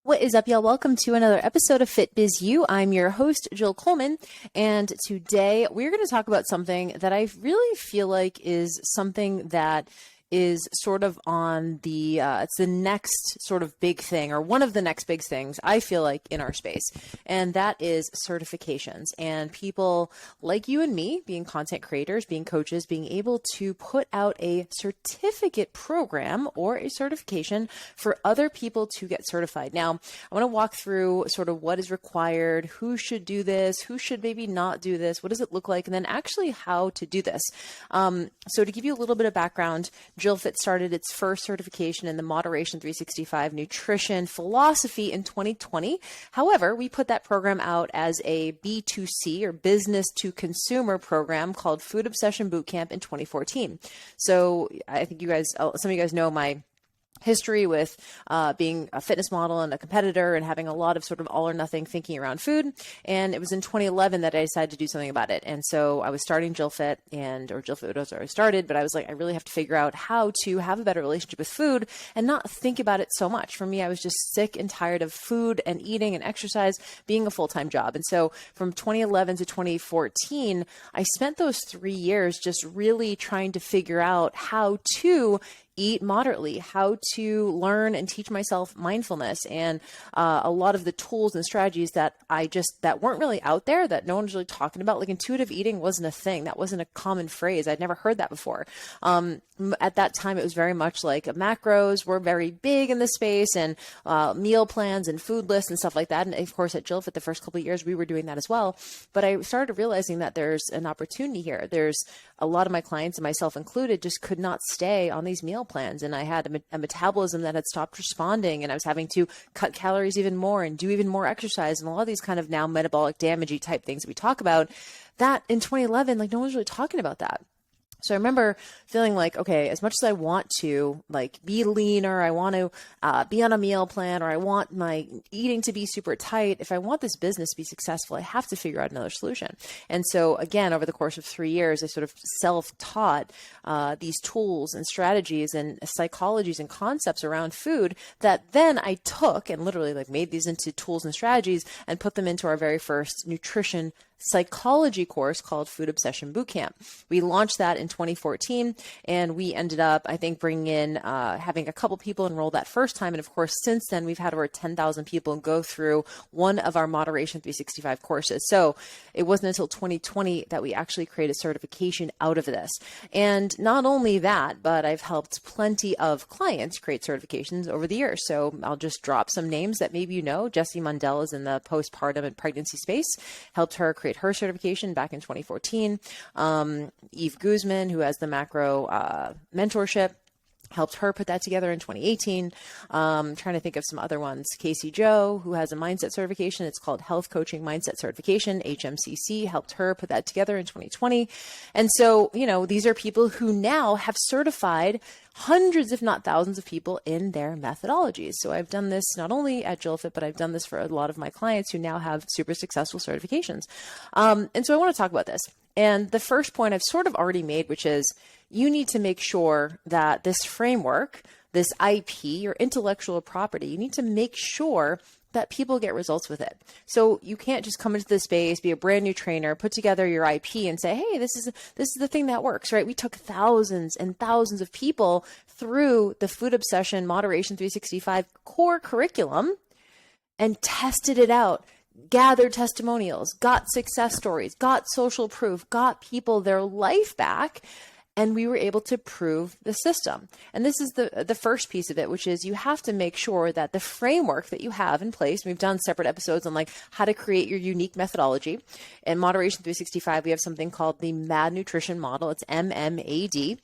What is up, y'all? Welcome to another episode of FitBizU. I'm your host, Jill Coleman, and today we're going to talk about something that I really feel like is something that is sort of on the, it's the next sort of big thing, or one of the next big things I feel like in our space, and that is certifications. And people like you and me, being content creators, being coaches, being able to put out a certificate program or a certification for other people to get certified. Now, I want to walk through sort of what is required, who should do this, who should maybe not do this, what does it look like, and then actually how to do this. So to give you a little bit of background, JillFit started its first certification in the Moderation 365 nutrition philosophy in 2020. However, we put that program out as a B2C or business to consumer program called Food Obsession Bootcamp in 2014. So I think you guys, some of you guys know my history with being a fitness model and a competitor and having a lot of sort of all or nothing thinking around food. And it was in 2011 that I decided to do something about it. And so I was starting JillFit, or JillFit was already started, but I was like, I really have to figure out how to have a better relationship with food and not think about it so much. For me, I was just sick and tired of food and eating and exercise being a full-time job. And so from 2011 to 2014, I spent those 3 years just really trying to figure out how to eat moderately, how to learn and teach myself mindfulness, and a lot of the tools and strategies that that weren't really out there, that no one was really talking about. Like intuitive eating wasn't a thing. That wasn't a common phrase. I'd never heard that before. At that time, it was very much like macros were very big in the space, and meal plans and food lists and stuff like that. And of course, at JillFit, the first couple of years, we were doing that as well. But I started realizing that there's an opportunity here. There's a lot of my clients, and myself included, just could not stay on these meal plans. And I had a metabolism that had stopped responding, and I was having to cut calories even more and do even more exercise, and a lot of these kind of now metabolic damagey type things that we talk about. That in 2011, like no one was really talking about that. So I remember feeling like, okay, as much as I want to like be leaner, I want to be on a meal plan, or I want my eating to be super tight, if I want this business to be successful, I have to figure out another solution. And so again, over the course of 3 years, I sort of self-taught these tools and strategies and psychologies and concepts around food that then I took and literally like made these into tools and strategies and put them into our very first nutrition psychology course called Food Obsession Bootcamp. We launched that in 2014, and we ended up, I think, bringing in, having a couple people enroll that first time. And of course, since then, we've had over 10,000 people go through one of our Moderation 365 courses. So it wasn't until 2020 that we actually created certification out of this. And not only that, but I've helped plenty of clients create certifications over the years. So I'll just drop some names that maybe you know. Jessie Mundell is in the postpartum and pregnancy space. Helped her create her certification back in 2014. Eve Guzman, who has the macro mentorship, helped her put that together in 2018. Trying to think of some other ones. Casey Joe, who has a mindset certification. It's called Health Coaching Mindset Certification. HMCC helped her put that together in 2020. And so, you know, these are people who now have certified hundreds, if not thousands of people in their methodologies. So I've done this not only at JillFit, but I've done this for a lot of my clients who now have super successful certifications. And so I want to talk about this. And the first point I've sort of already made, which is you need to make sure that this framework, this IP, your intellectual property, you need to make sure that people get results with it. So you can't just come into this space, be a brand new trainer, put together your IP and say, hey, this is the thing that works, right? We took thousands and thousands of people through the Food Obsession Moderation 365 core curriculum and tested it out, gathered testimonials, got success stories, got social proof, got people their life back. And we were able to prove the system. And this is the first piece of it, which is you have to make sure that the framework that you have in place, we've done separate episodes on like how to create your unique methodology. In Moderation 365, we have something called the MAD nutrition model. It's MMAD.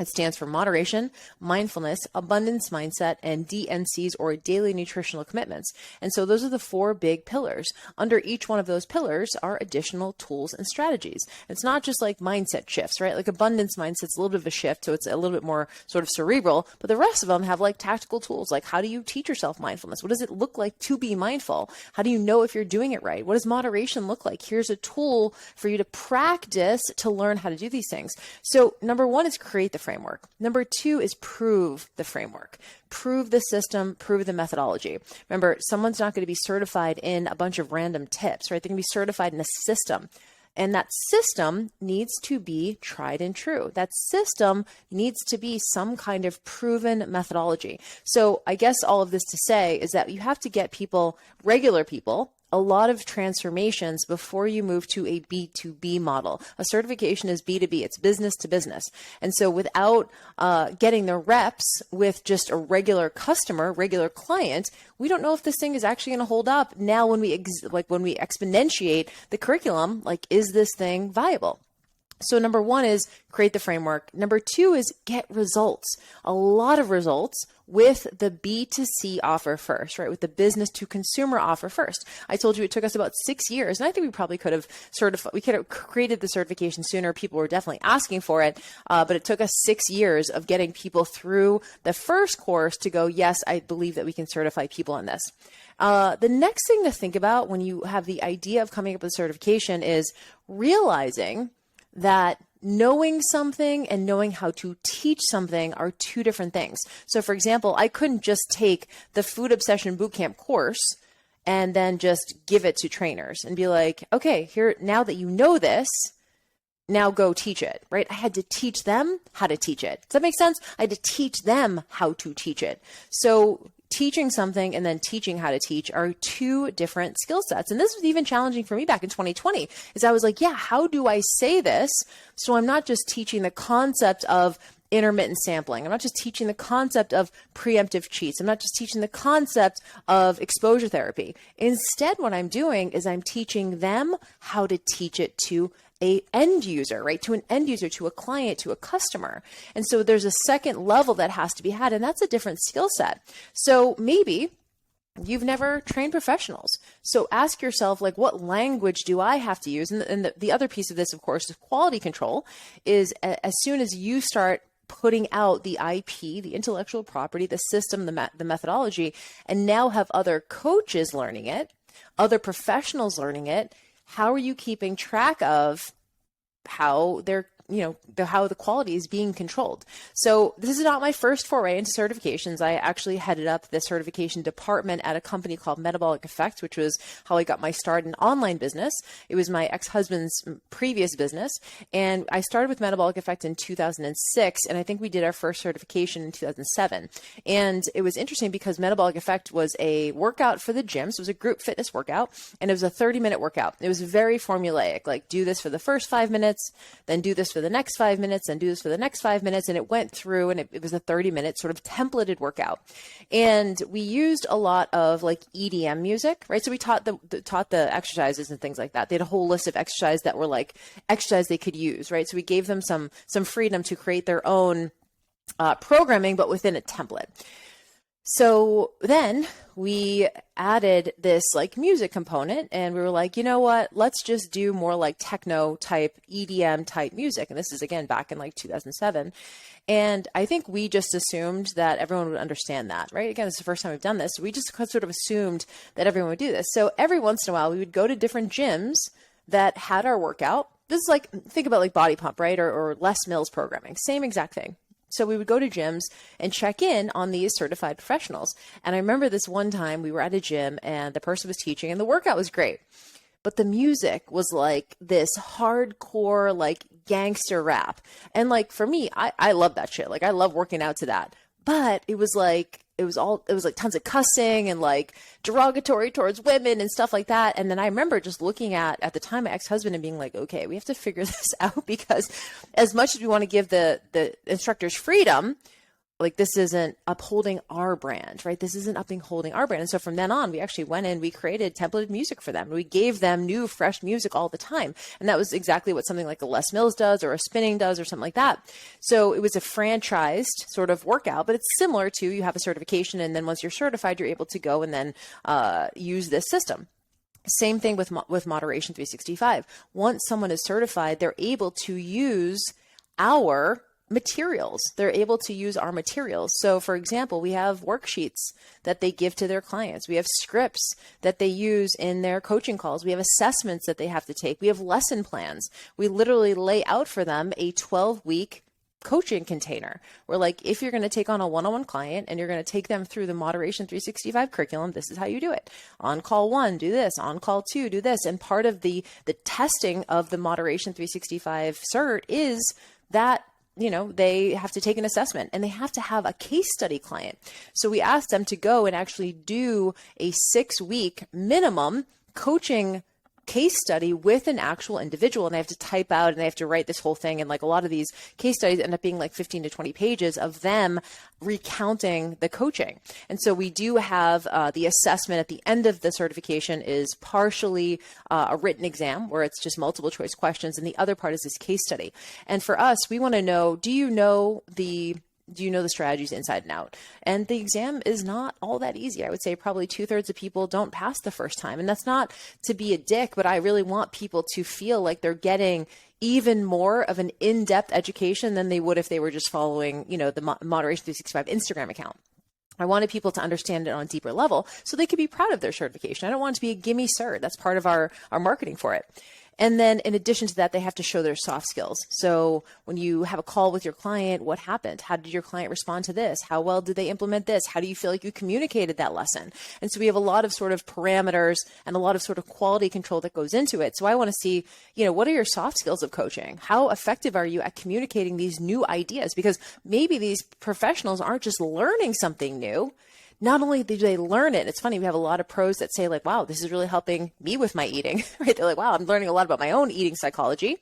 It stands for moderation, mindfulness, abundance mindset, and DNCs, or daily nutritional commitments. And so those are the 4 big pillars. Under each one of those pillars are additional tools and strategies. It's not just like mindset shifts, right? Like abundance mindset's a little bit of a shift, so it's a little bit more sort of cerebral, but the rest of them have like tactical tools. Like how do you teach yourself mindfulness? What does it look like to be mindful? How do you know if you're doing it right? What does moderation look like? Here's a tool for you to practice to learn how to do these things. So number 1 is create the framework. Number 2 is prove the framework. Prove the system, prove the methodology. Remember, someone's not going to be certified in a bunch of random tips, right? They're going to be certified in a system. And that system needs to be tried and true. That system needs to be some kind of proven methodology. So I guess all of this to say is that you have to get people, regular people, a lot of transformations before you move to a B2B model. A certification is B2B, it's business to business. And so without getting the reps with just a regular customer, regular client, we don't know if this thing is actually going to hold up. Now, when we exponentiate the curriculum, is this thing viable? So number 1 is create the framework. Number 2 is get results, a lot of results with the B2C offer first, right? With the business to consumer offer first. I told you it took us about 6 years, and I think we probably could have created the certification sooner. People were definitely asking for it, but it took us 6 years of getting people through the first course to go, yes, I believe that we can certify people on this. The next thing to think about when you have the idea of coming up with certification is realizing that knowing something and knowing how to teach something are two different things. So for example, I couldn't just take the Food Obsession Bootcamp course and then just give it to trainers and be like, okay, here, now that you know this, now go teach it, right? I had to teach them how to teach it. Does that make sense? I had to teach them how to teach it. So teaching something and then teaching how to teach are two different skill sets. And this was even challenging for me back in 2020, is I was like, yeah, how do I say this so I'm not just teaching the concept of intermittent sampling. I'm not just teaching the concept of preemptive cheats. I'm not just teaching the concept of exposure therapy. Instead, what I'm doing is I'm teaching them how to teach it to a end user, right? To an end user, to a client, to a customer. And so there's a second level that has to be had, and that's a different skill set. So maybe you've never trained professionals. So ask yourself, what language do I have to use? And the other piece of this, of course, is quality control, is as soon as you start putting out the IP, the intellectual property, the system, the methodology, and now have other coaches learning it, other professionals learning it, how are you keeping track of how how the quality is being controlled? So this is not my first foray into certifications. I actually headed up the certification department at a company called Metabolic Effect, which was how I got my start in online business. It was my ex-husband's previous business. And I started with Metabolic Effect in 2006. And I think we did our first certification in 2007. And it was interesting because Metabolic Effect was a workout for the gym. So it was a group fitness workout, and it was a 30-minute workout. It was very formulaic, do this for the first 5 minutes, then do this for the next 5 minutes, and do this for the next 5 minutes. And it went through, and it was a 30-minute sort of templated workout. And we used a lot of EDM music, right? So we taught the exercises and things like that. They had a whole list of exercises that were exercise they could use, right? So we gave them some freedom to create their own programming, but within a template. So then we added this music component, and we were like, you know what, let's just do more techno type, EDM type music. And this is again back in 2007. And I think we just assumed that everyone would understand that, right? Again, this is the first time we've done this. We just sort of assumed that everyone would do this. So every once in a while we would go to different gyms that had our workout. This is think about Body Pump, right? Or Les Mills programming, same exact thing. So we would go to gyms and check in on these certified professionals. And I remember this one time we were at a gym and the person was teaching and the workout was great. But the music was this hardcore, gangster rap. And for me, I love that shit. I love working out to that. But it was tons of cussing and derogatory towards women and stuff like that. And then I remember just looking at the time, my ex-husband, and being like, okay, we have to figure this out, because as much as we want to give the instructors freedom, this isn't upholding our brand, right? This isn't upholding our brand. And so from then on, we actually went in, we created templated music for them. We gave them new, fresh music all the time. And that was exactly what something like a Les Mills does, or a spinning does, or something like that. So it was a franchised sort of workout, but it's similar to, you have a certification, and then once you're certified, you're able to go and then use this system. Same thing with Moderation 365. Once someone is certified, they're able to use our materials. They're able to use our materials. So for example, we have worksheets that they give to their clients. We have scripts that they use in their coaching calls. We have assessments that they have to take. We have lesson plans. We literally lay out for them a 12-week coaching container where, like, if you're going to take on a one-on-one client and you're going to take them through the Moderation 365 curriculum, this is how you do it. On call 1, do this. On call 2, do this. And part of the testing of the Moderation 365 cert is that, you know, they have to take an assessment and they have to have a case study client. So we asked them to go and actually do a 6-week minimum coaching case study with an actual individual, and they have to type out and they have to write this whole thing. And like a lot of these case studies end up being like 15 to 20 pages of them recounting the coaching. And so we do have the assessment at the end of the certification is partially a written exam where it's just multiple choice questions. And the other part is this case study. And for us, we want to know, do you know the strategies inside and out? And the exam is not all that easy. I would say probably 2/3 of people don't pass the first time. And that's not to be a dick, but I really want people to feel like they're getting even more of an in-depth education than they would if they were just following, you know, the Moderation 365 Instagram account. I wanted people to understand it on a deeper level so they could be proud of their certification. I don't want it to be a gimme cert. That's part of our marketing for it. And then in addition to that, they have to show their soft skills. So when you have a call with your client, what happened? How did your client respond to this? How well did they implement this? How do you feel like you communicated that lesson? And so we have a lot of sort of parameters and a lot of sort of quality control that goes into it. So I want to see, you know, what are your soft skills of coaching? How effective are you at communicating these new ideas? Because maybe these professionals aren't just learning something new. Not only do they learn it, it's funny, we have a lot of pros that say like, wow, this is really helping me with my eating, right? They're like, wow, I'm learning a lot about my own eating psychology.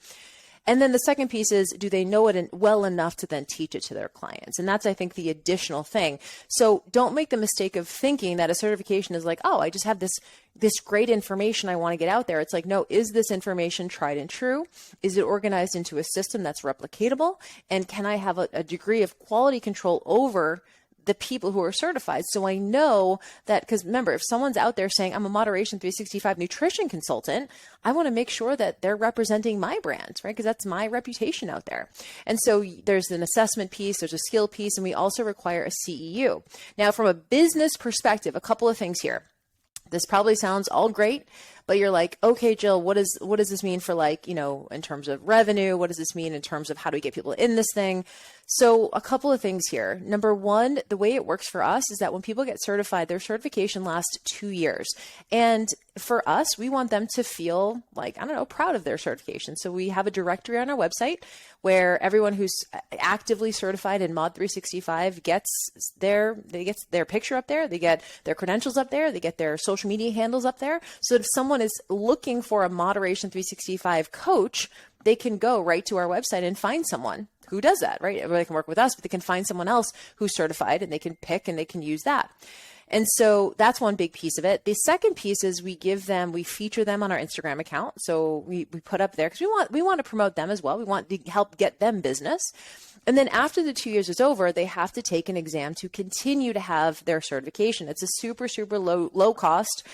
And then the second piece is, do they know it well enough to then teach it to their clients? And that's, I think, the additional thing. So don't make the mistake of thinking that a certification is like, oh, I just have this great information I want to get out there. It's like, no, is this information tried and true? Is it organized into a system that's replicatable? And can I have a degree of quality control over the people who are certified? So I know that, because remember, if someone's out there saying I'm a Moderation 365 nutrition consultant, I want to make sure that they're representing my brand, right? Because that's my reputation out there. And so there's an assessment piece, there's a skill piece, and we also require a CEU. Now, from a business perspective, a couple of things here. This probably sounds all great, but you're like, okay, Jill, what does this mean for, like, you know, in terms of revenue? What does this mean in terms of how do we get people in this thing? So a couple of things here. Number one, the way it works for us is that when people get certified, their certification lasts 2 years. And for us, we want them to feel like, I don't know, proud of their certification. So we have a directory on our website where everyone who's actively certified in Mod 365 gets their picture up there, they get their credentials up there, they get their social media handles up there. So if someone is looking for a Moderation 365 coach, they can go right to our website and find someone who does that, right? Everybody can work with us, but they can find someone else who's certified and they can pick and they can use that. And so that's one big piece of it. The second piece is we feature them on our Instagram account. So we put up there because we want to promote them as well. We want to help get them business. And then after the 2 years is over, they have to take an exam to continue to have their certification. It's a super, super low cost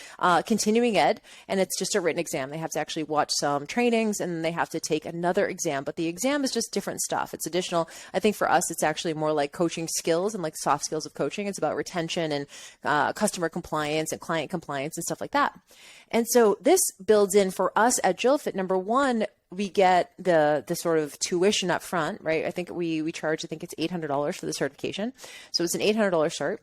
continuing ed, and it's just a written exam. They have to actually watch some trainings, and then they have to take another exam. But the exam is just different stuff. It's additional. I think for us, it's actually more like coaching skills and like soft skills of coaching. It's about retention and customer compliance and client compliance and stuff like that. And so this builds in for us at JillFit. Number one, we get the sort of tuition up front, right? I think we charge, I think it's $800 for the certification. So it's an $800 cert.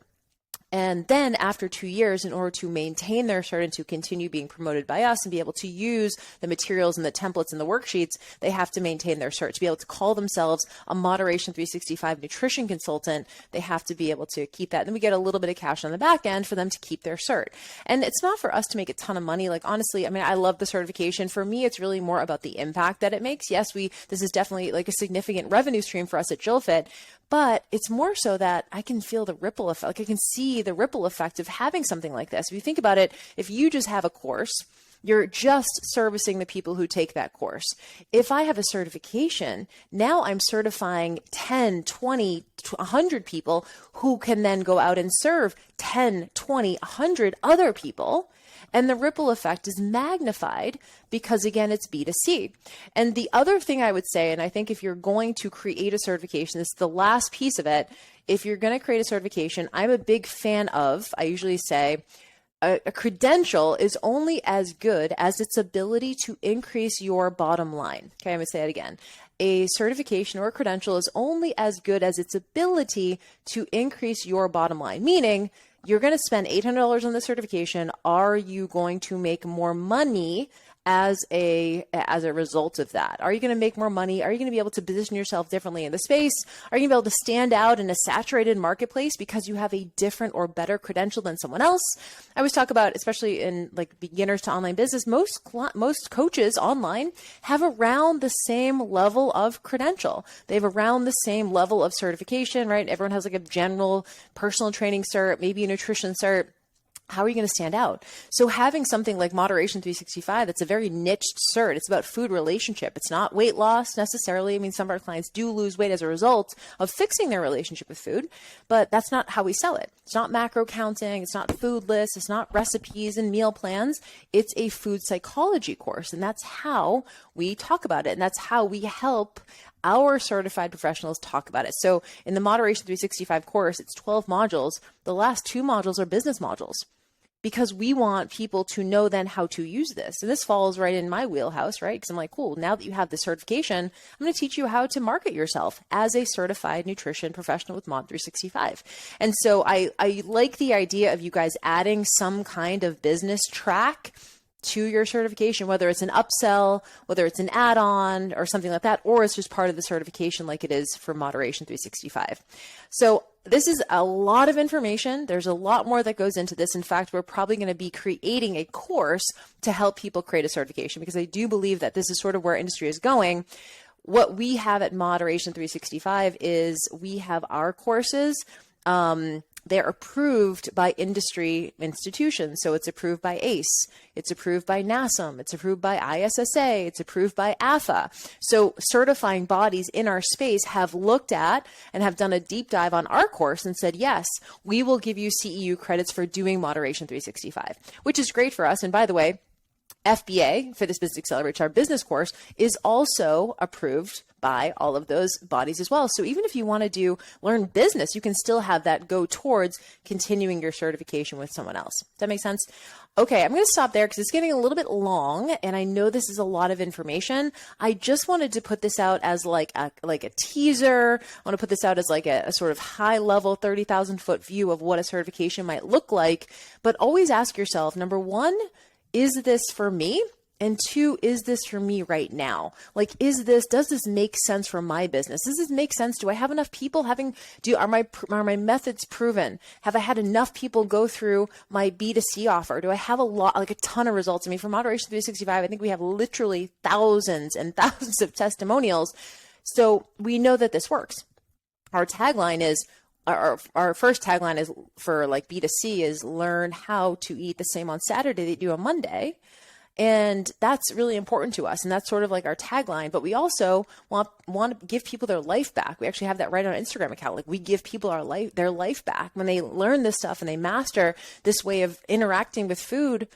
And then after 2 years, in order to maintain their cert and to continue being promoted by us and be able to use the materials and the templates and the worksheets, they have to maintain their cert. To be able to call themselves a Moderation 365 nutrition consultant, they have to be able to keep that. Then we get a little bit of cash on the back end for them to keep their cert. And it's not for us to make a ton of money. Like, honestly, I mean, I love the certification. For me, it's really more about the impact that it makes. Yes, this is definitely like a significant revenue stream for us at JillFit, but it's more so that I can feel the ripple effect. Like, I can see the ripple effect of having something like this. If you think about it, if you just have a course, you're just servicing the people who take that course. If I have a certification, now I'm certifying 10, 20, 100 people who can then go out and serve 10, 20, 100 other people. And the ripple effect is magnified because, again, it's B2C. And the other thing I would say, and I think if you're going to create a certification, this is the last piece of it. If you're going to create a certification, I'm a big fan of, I usually say, a credential is only as good as its ability to increase your bottom line. Okay, I'm going to say it again. A certification or a credential is only as good as its ability to increase your bottom line, meaning you're going to spend $800 on the certification. Are you going to make more money as a result of that? Are you going to make more money? Are you going to be able to position yourself differently in the space? Are you going to be able to stand out in a saturated marketplace because you have a different or better credential than someone else? I always talk about, especially in like beginners to online business, most coaches online have around the same level of credential. They have around the same level of certification, right? Everyone has like a general personal training cert, maybe a nutrition cert. How are you going to stand out? So having something like Moderation 365, that's a very niched cert. It's about food relationship. It's not weight loss necessarily. I mean, some of our clients do lose weight as a result of fixing their relationship with food, but that's not how we sell it. It's not macro counting. It's not food lists. It's not recipes and meal plans. It's a food psychology course. And that's how we talk about it. And that's how we help our certified professionals talk about it. So in the Moderation 365 course, it's 12 modules. The last 2 modules are business modules, because we want people to know then how to use this. And this falls right in my wheelhouse, right? Because I'm like, cool, now that you have the certification, I'm going to teach you how to market yourself as a certified nutrition professional with Mod 365. And so I like the idea of you guys adding some kind of business track to your certification, whether it's an upsell, whether it's an add-on or something like that, or it's just part of the certification like it is for Moderation 365. So this is a lot of information. There's a lot more that goes into this. In fact, we're probably going to be creating a course to help people create a certification, because I do believe that this is sort of where industry is going. What we have at Moderation 365 is we have our courses. They're approved by industry institutions. So it's approved by ACE, it's approved by NASM, it's approved by ISSA, it's approved by AFA. So certifying bodies in our space have looked at and have done a deep dive on our course and said, yes, we will give you CEU credits for doing Moderation 365, which is great for us. And by the way, FBA, for this Business Accelerator, our business course, is also approved by all of those bodies as well. So even if you want to learn business, you can still have that go towards continuing your certification with someone else. Does that make sense? Okay, I'm going to stop there because it's getting a little bit long, and I know this is a lot of information. I just wanted to put this out as like a teaser. I want to put this out as like a sort of high level 30,000 foot view of what a certification might look like. But always ask yourself, number one, is this for me? And 2, is this for me right now? Like, does this make sense for my business? Does this make sense? Do I have enough people are my methods proven? Have I had enough people go through my B2C offer? Do I have a ton of results? I mean, for Moderation 365, I think we have literally thousands and thousands of testimonials. So we know that this works. Our tagline is, our first tagline is for like B2C is learn how to eat the same on Saturday that you do on Monday. And that's really important to us. And that's sort of like our tagline. But we also want to give people their life back. We actually have that right on our Instagram account. Like, we give people their life back. When they learn this stuff and they master this way of interacting with food,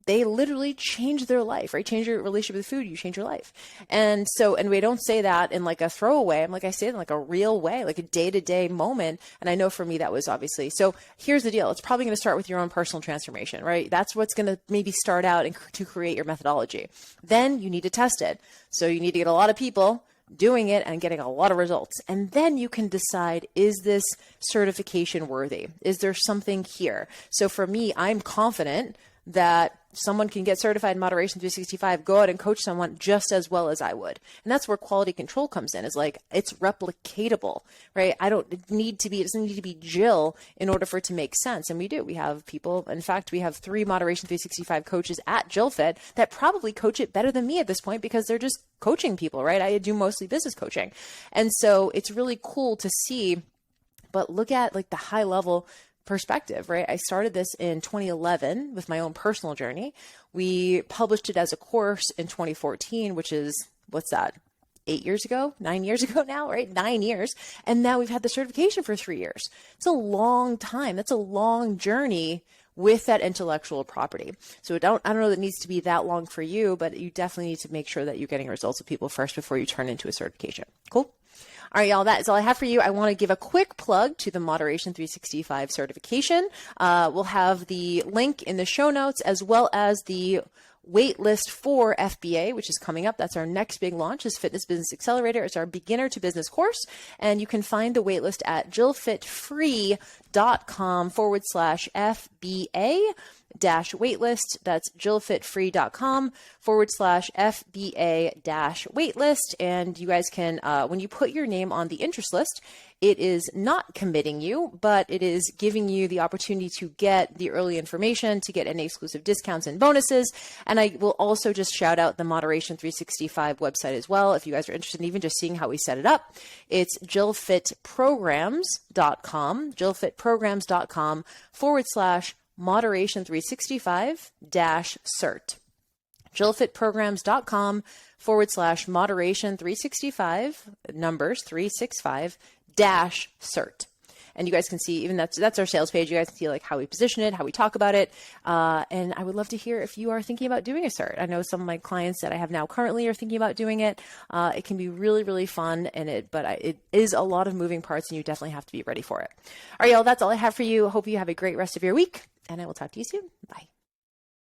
they literally change their life, right? Change your relationship with food, you change your life. And we don't say that in like a throwaway. I'm like, I say it in like a real way, like a day-to-day moment. And I know for me, that was obviously. So here's the deal. It's probably going to start with your own personal transformation, right? That's what's going to maybe start out to create your methodology. Then you need to test it. So you need to get a lot of people doing it and getting a lot of results. And then you can decide, is this certification worthy? Is there something here? So for me, I'm confident that someone can get certified in Moderation 365, go out and coach someone just as well as I would. And that's where quality control comes in. Is like, it's replicatable, right? It doesn't need to be Jill in order for it to make sense. And we do. We have people, in fact, we have 3 Moderation 365 coaches at JillFit that probably coach it better than me at this point, because they're just coaching people, right? I do mostly business coaching. And so it's really cool to see, but look at like the high level perspective, right? I started this in 2011 with my own personal journey. We published it as a course in 2014, which is, what's that? 9 years ago now, right? 9 years. And now we've had the certification for 3 years. It's a long time. That's a long journey with that intellectual property. So I don't know that it needs to be that long for you, but you definitely need to make sure that you're getting results with people first before you turn into a certification. Cool. All right, y'all, that is all I have for you. I want to give a quick plug to the Moderation 365 certification. We'll have the link in the show notes, as well as the waitlist for FBA, which is coming up. That's our next big launch, is Fitness Business Accelerator. It's our beginner to business course. And you can find the waitlist at jillfitfree.com/FBA waitlist. That's jillfitfree.com/FBA-waitlist. And you guys can, when you put your name on the interest list, it is not committing you, but it is giving you the opportunity to get the early information, to get any exclusive discounts and bonuses. And I will also just shout out the Moderation 365 website as well. If you guys are interested in even just seeing how we set it up, it's jillfitprograms.com, jillfitprograms.com/Moderation 365-cert. jillfitprograms.com/Moderation 365, numbers 365-cert. And you guys can see, even that's our sales page. You guys can see like how we position it, how we talk about it. And I would love to hear if you are thinking about doing a cert. I know some of my clients that I have now currently are thinking about doing it. It can be really, really fun, but it is a lot of moving parts, and you definitely have to be ready for it. All right, y'all, that's all I have for you. Hope you have a great rest of your week, and I will talk to you soon. Bye.